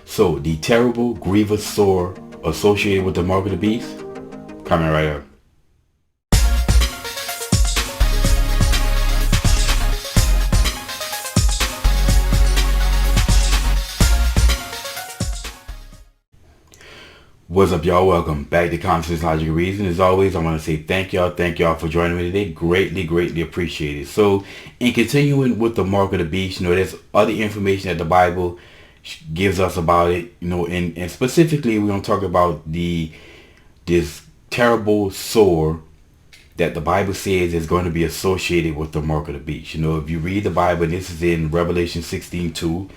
So, the terrible, grievous sore associated with the mark of the beast? Coming right up. What's up, y'all? Welcome back to Conscious Logic and Reason. As always, I want to say thank y'all for joining me today. Greatly appreciated. So, in continuing with the mark of the beast, there's other information that the Bible gives us about it, and specifically we're going to talk about this terrible sore that the Bible says is going to be associated with the mark of the beast. If you read the Bible, and this is in Revelation 16:2,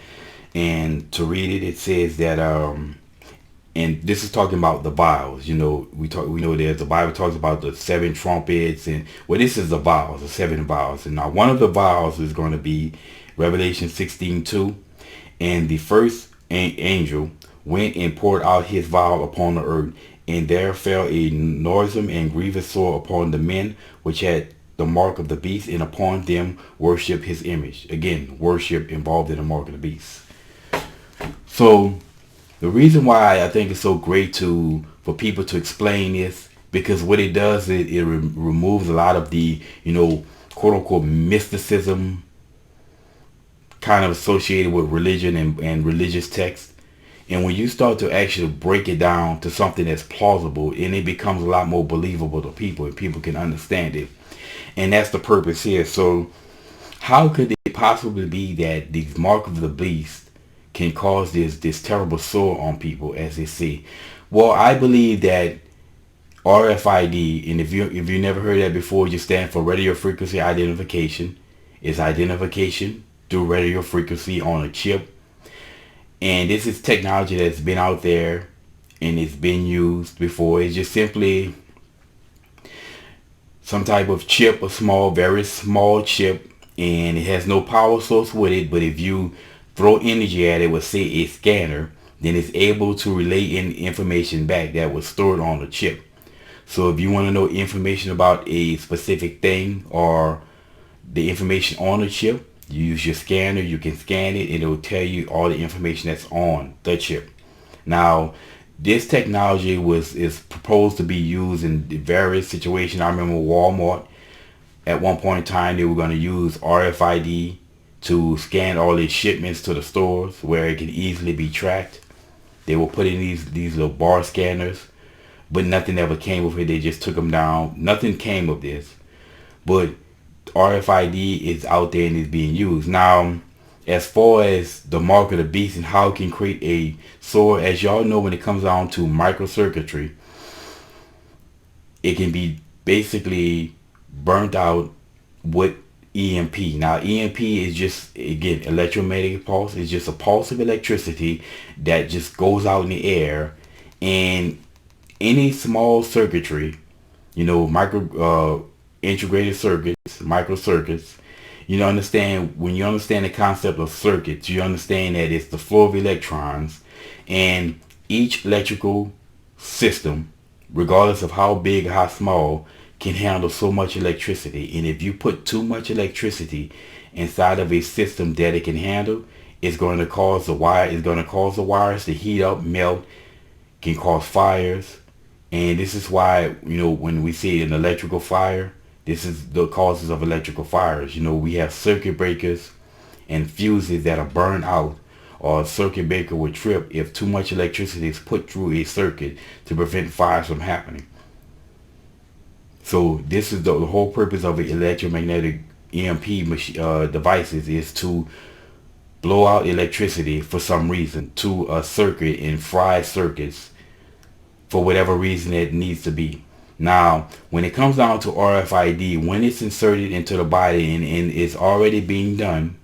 and to read it, it says that and this is talking about the vials. We know the Bible talks about the seven trumpets, and this is the vials, the seven vials. And now one of the vials is going to be Revelation 16:2. And the first angel went and poured out his vial upon the earth, and there fell a noisome and grievous sore upon the men which had the mark of the beast, and upon them worship his image. Again, worship involved in the mark of the beast. So the reason why I think it's so great for people to explain this, because what it does is it removes a lot of the, quote unquote mysticism kind of associated with religion and religious texts. And when you start to actually break it down to something that's plausible, and it becomes a lot more believable to people, and people can understand it. And that's the purpose here. So how could it possibly be that the mark of the beast can cause this terrible sore on people as they see? Well, I believe that RFID, and if you never heard that before, just stand for radio frequency identification. It's identification through radio frequency on a chip. And this is technology that's been out there and it's been used before. It's just simply some type of chip, very small chip, and it has no power source with it. But if you throw energy at it with, say, a scanner, then it's able to relay information back that was stored on the chip. So if you want to know information about a specific thing or the information on the chip, you use your scanner, you can scan it, and it will tell you all the information that's on the chip. Now, this technology is proposed to be used in various situations. I remember Walmart, at one point in time, they were going to use RFID to scan all their shipments to the stores where it can easily be tracked. They were putting these little bar scanners, but nothing ever came of it. They just took them down. Nothing came of this. But RFID is out there and is being used. Now, as far as the mark of the beast and how it can create a sore, as y'all know, when it comes down to microcircuitry, it can be basically burnt out with EMP. Now, EMP is just, again, electromagnetic pulse. It's just a pulse of electricity that just goes out in the air, and any small circuitry, integrated circuits, microcircuits, when you understand the concept of circuits, you understand that it's the flow of electrons, and each electrical system, regardless of how big or how small, can handle so much electricity. And if you put too much electricity inside of a system that it can handle, it's going to cause the wires to heat up, melt, can cause fires. And this is why, when we see an electrical fire, this is the causes of electrical fires. We have circuit breakers and fuses that are burned out, or a circuit breaker would trip if too much electricity is put through a circuit to prevent fires from happening. So this is the whole purpose of the electromagnetic EMP devices, is to blow out electricity for some reason to a circuit and fry circuits for whatever reason it needs to be. Now, when it comes down to RFID, when it's inserted into the body and it's already being done,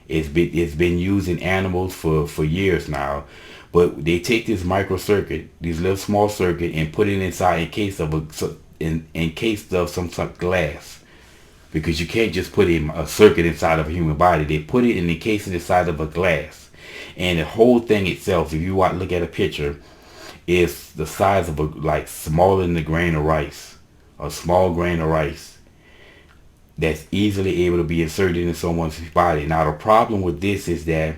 it's been used in animals for years now. But they take this microcircuit, these little small circuit, and put it inside in case of some sort of glass, because you can't just put a circuit inside of a human body. They put it in the case inside of a glass, and the whole thing itself, if you look at a picture, is the size of smaller than a grain of rice, a small grain of rice that's easily able to be inserted in someone's body. Now, the problem with this is that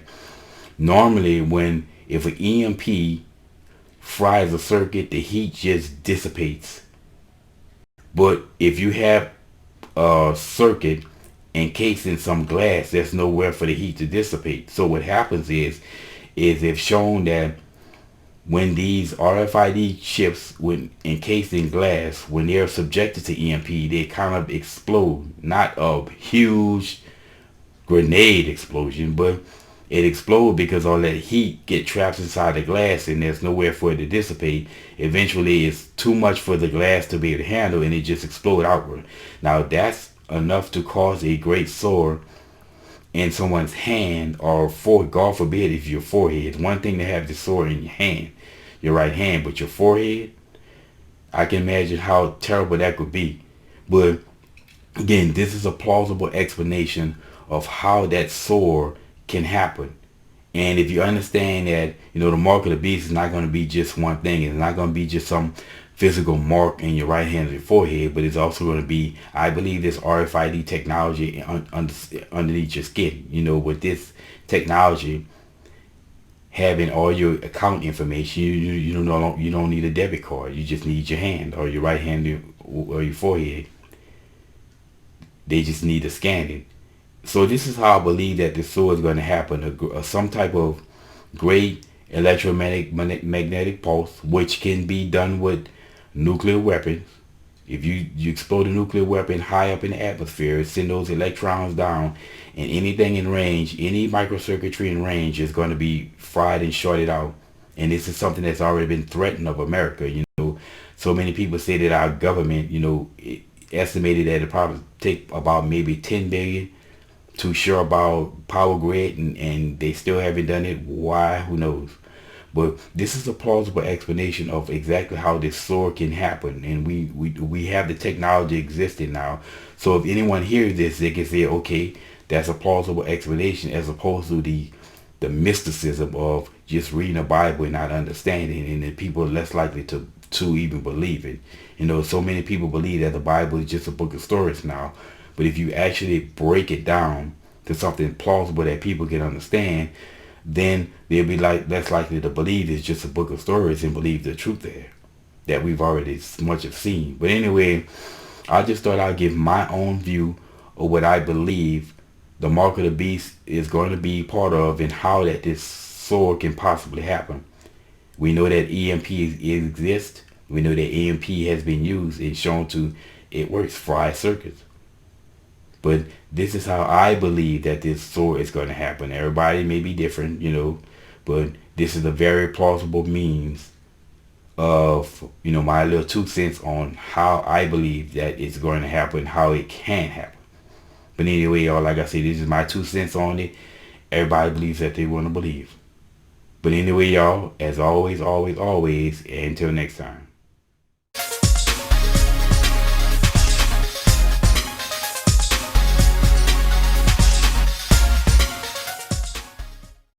normally when if an EMP fries a circuit, the heat just dissipates. But if you have a circuit encased in some glass, there's nowhere for the heat to dissipate. So what happens is they've shown that when these RFID chips, when encased in glass, when they're subjected to EMP, they kind of explode. Not a huge grenade explosion, but it explodes because all that heat get trapped inside the glass and there's nowhere for it to dissipate. Eventually it's too much for the glass to be able to handle and it just explodes outward. Now that's enough to cause a great sore in someone's hand, or for God forbid if your forehead. It's one thing to have the sore in your hand, your right hand, but your forehead, I can imagine how terrible that could be. But again, this is a plausible explanation of how that sore can happen. And if you understand that, the mark of the beast is not going to be just one thing. It's not going to be just some physical mark in your right hand or your forehead, but it's also going to be, I believe, this RFID technology underneath your skin. With this technology having all your account information, you don't need a debit card. You just need your hand or your right hand or your forehead. They just need to scan it. So this is how I believe that the sword is going to happen. Some type of great electromagnetic pulse, which can be done with nuclear weapons. If you explode a nuclear weapon high up in the atmosphere, send those electrons down, and anything in range, any microcircuitry in range is going to be fried and shorted out. And this is something that's already been threatened of America. So many people say that our government, estimated that it probably take about maybe 10 billion to share about power grid, and they still haven't done it. Why? Who knows? But this is a plausible explanation of exactly how this sword can happen, and we have the technology existing now. So if anyone hears this, they can say, okay, that's a plausible explanation, as opposed to the mysticism of just reading the Bible and not understanding, and then people are less likely to even believe it. So many people believe that the Bible is just a book of stories now. But if you actually break it down to something plausible that people can understand, then they'll be less likely to believe it's just a book of stories and believe the truth there that we've already much have seen. But anyway, I just thought I'd give my own view of what I believe the mark of the beast is going to be part of, and how that this sword can possibly happen. We know that EMP exists. We know that EMP has been used and shown to, it works, fry circuits. But this is how I believe that this sword is going to happen. Everybody may be different, but this is a very plausible means of, my little 2 cents on how I believe that it's going to happen, how it can happen. But anyway, y'all, like I said, this is my 2 cents on it. Everybody believes that they want to believe. But anyway, y'all, as always, always, always, until next time.